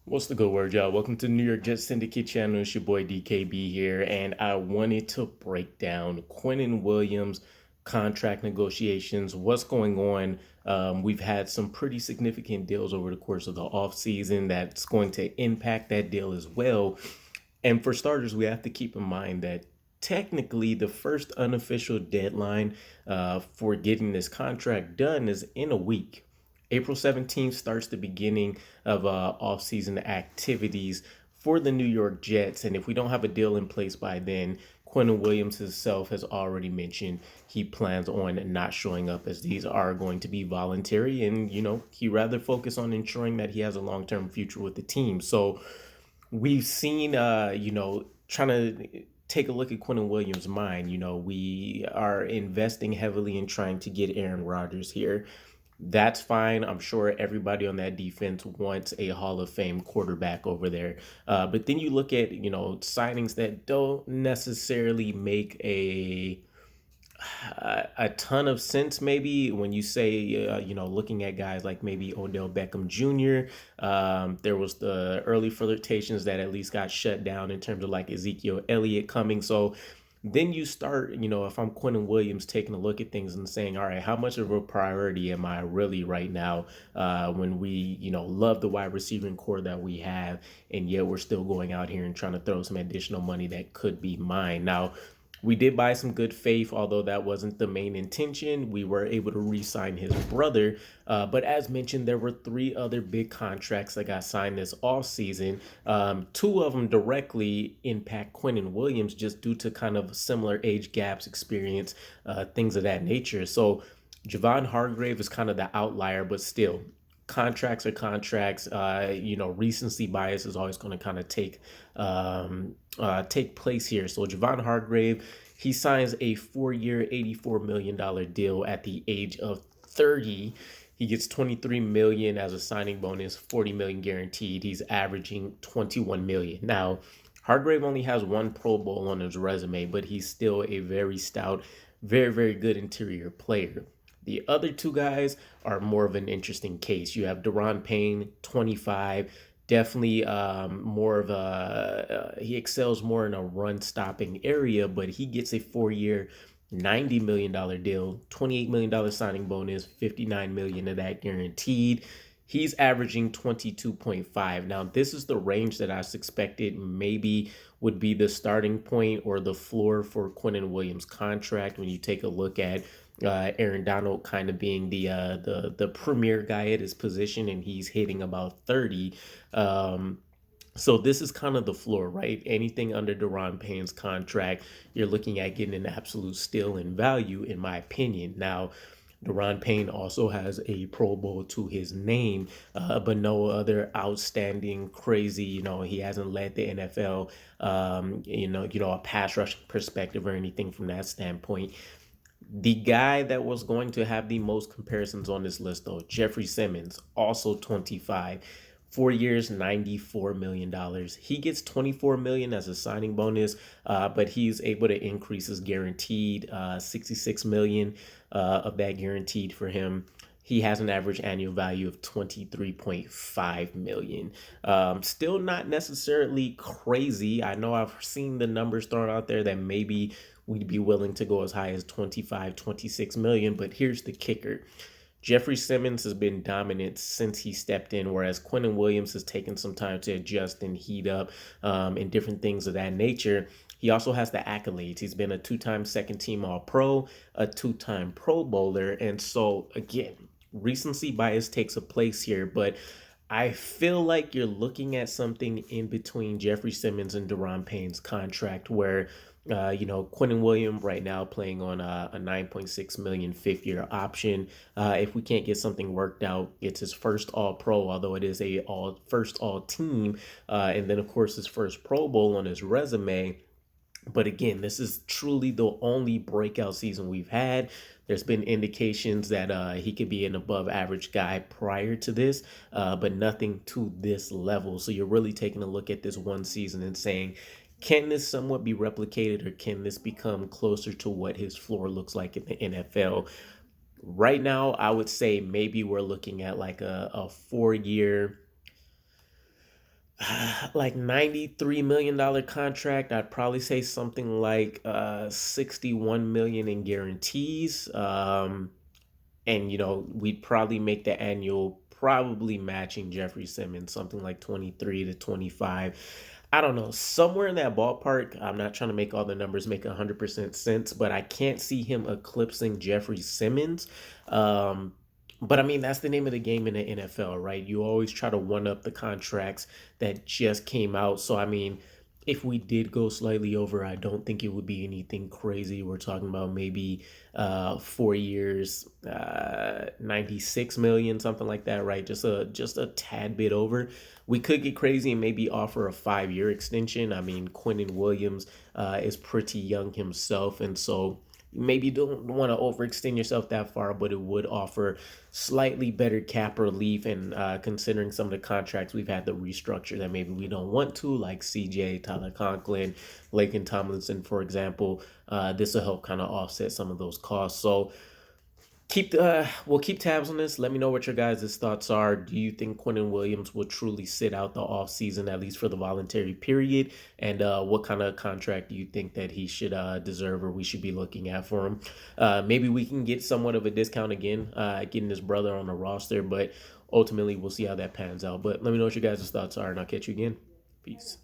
What's the good word, y'all? Welcome to the New York Jets Syndicate channel. It's your boy DKB here, and I wanted to break down Quinnen Williams contract negotiations. What's going on? We've had some pretty significant deals over the course of the offseason that's going to impact that deal as well. And for starters, we have to keep in mind that technically the first unofficial deadline for getting this contract done is in a week. April 17th starts the beginning of offseason activities for the New York Jets. And if we don't have a deal in place by then, Quinnen Williams himself has already mentioned he plans on not showing up, as these are going to be voluntary. And, he rather focus on ensuring that he has a long term future with the team. So we've seen, trying to take a look at Quinnen Williams' mind. We are investing heavily in trying to get Aaron Rodgers here. That's fine. I'm sure everybody on that defense wants a Hall of Fame quarterback over there. But then you look at, signings that don't necessarily make a ton of sense maybe when you say looking at guys like maybe Odell Beckham Jr. There was the early flirtations that at least got shut down in terms of like Ezekiel Elliott coming. So then you start, if I'm Quinnen Williams, taking a look at things and saying, all right, how much of a priority am I really right now, when we, love the wide receiving core that we have, and yet we're still going out here and trying to throw some additional money that could be mine. Now, we did buy some good faith, although that wasn't the main intention. We were able to re-sign his brother. But as mentioned, there were three other big contracts that got signed this offseason. Two of them directly impact Quinnen Williams just due to kind of similar age gaps, experience, things of that nature. So Javon Hargrave is kind of the outlier, but still, contracts are contracts. Recency bias is always going to kind of take place here. So Javon Hargrave, he signs a 4-year, $84 million deal at the age of 30. He gets 23 million as a signing bonus, 40 million guaranteed. He's averaging 21 million. Now, Hargrave only has one Pro Bowl on his resume, but he's still a very stout, very, very good interior player. The other two guys are more of an interesting case. You have Daron Payne, 25, definitely more of he excels more in a run stopping area, but he gets a 4-year, $90 million deal, $28 million signing bonus, 59 million of that guaranteed. He's averaging 22.5. Now, this is the range that I suspected maybe would be the starting point or the floor for Quinnen Williams' contract when you take a look at Aaron Donald kind of being the premier guy at his position, and he's hitting about 30. So this is kind of the floor, right? Anything under Daron Payne's contract, you're looking at getting an absolute steal in value, in my opinion. Now, Daron Payne also has a Pro Bowl to his name, but no other outstanding, crazy. He hasn't led the NFL. A pass rush perspective or anything from that standpoint. The guy that was going to have the most comparisons on this list, though, Jeffrey Simmons, also 25, 4 years, $94 million. He gets 24 million as a signing bonus, but he's able to increase his guaranteed 66 million of that guaranteed for him. He has an average annual value of 23.5 million. Still not necessarily crazy. I know I've seen the numbers thrown out there that maybe we'd be willing to go as high as 25, 26 million, but here's the kicker. Jeffrey Simmons has been dominant since he stepped in, whereas Quinnen Williams has taken some time to adjust and heat up, and different things of that nature. He also has the accolades. He's been a two-time second-team All-Pro, a two-time Pro Bowler, and so, again, recency bias takes a place here, but I feel like you're looking at something in between Jeffrey Simmons and Daron Payne's contract where Quinnen Williams right now playing on a 9.6 million fifth-year option. If we can't get something worked out, it's his first All-Pro, although it is a first All-Team, and then of course his first Pro Bowl on his resume. But again, this is truly the only breakout season we've had. There's been indications that he could be an above average guy prior to this, but nothing to this level. So you're really taking a look at this one season and saying, can this somewhat be replicated, or can this become closer to what his floor looks like in the NFL? Right now, I would say maybe we're looking at like a 4-year, Like $93 million contract. I'd probably say something like 61 million in guarantees. And we'd probably make the annual probably matching Jeffrey Simmons, something like 23 to 25. I don't know, somewhere in that ballpark. I'm not trying to make all the numbers make 100% sense, but I can't see him eclipsing Jeffrey Simmons. Um, but I mean, that's the name of the game in the NFL, right? You always try to one up the contracts that just came out. So, I mean, if we did go slightly over, I don't think it would be anything crazy. We're talking about maybe 4 years, 96 million, something like that, right? Just a tad bit over. We could get crazy and maybe offer a 5 year extension. I mean, Quinnen Williams is pretty young himself, and so maybe you don't want to overextend yourself that far, but it would offer slightly better cap relief. And considering some of the contracts we've had to restructure that maybe we don't want to, like CJ, Tyler Conklin, Laken Tomlinson, for example, this will help kind of offset some of those costs. So we'll keep tabs on this. Let me know what your guys' thoughts are. Do you think Quinnen Williams will truly sit out the offseason, at least for the voluntary period? And what kind of contract do you think that he should deserve, or we should be looking at for him? Maybe we can get somewhat of a discount again, getting his brother on the roster, but ultimately we'll see how that pans out. But let me know what your guys' thoughts are, and I'll catch you again. Peace.